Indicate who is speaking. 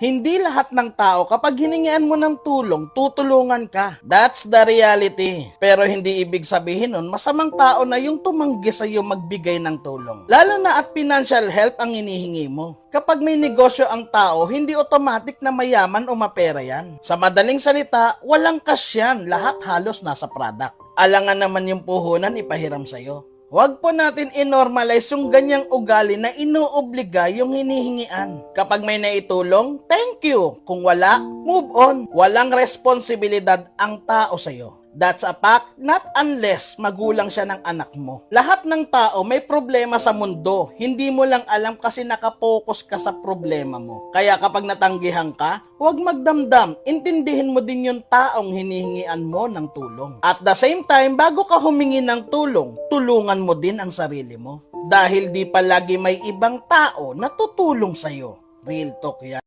Speaker 1: Hindi lahat ng tao kapag hiningian mo ng tulong, tutulungan ka. That's the reality. Pero hindi ibig sabihin nun, masamang tao na yung tumanggi sa iyo magbigay ng tulong. Lalo na at financial help ang hinihingi mo. Kapag may negosyo ang tao, hindi automatic na mayaman o mapera yan. Sa madaling salita, walang cash yan. Lahat halos nasa product. Alangan naman yung puhunan ipahiram sa'yo. Huwag po natin i-normalize yung ganyang ugali na inuobliga yung hinihingian. Kapag may naitulong, thank you. Kung wala, move on. Walang responsibilidad ang tao sa'yo. That's a fact, not unless magulang siya ng anak mo. Lahat ng tao may problema sa mundo. Hindi mo lang alam kasi nakapokus ka sa problema mo. Kaya kapag natanggihan ka, huwag magdamdam. Intindihin mo din yung taong hinihingian mo ng tulong. At the same time, bago ka humingi ng tulong, tulungan mo din ang sarili mo. Dahil di palagi may ibang tao na tutulong sa'yo. Real talk yan.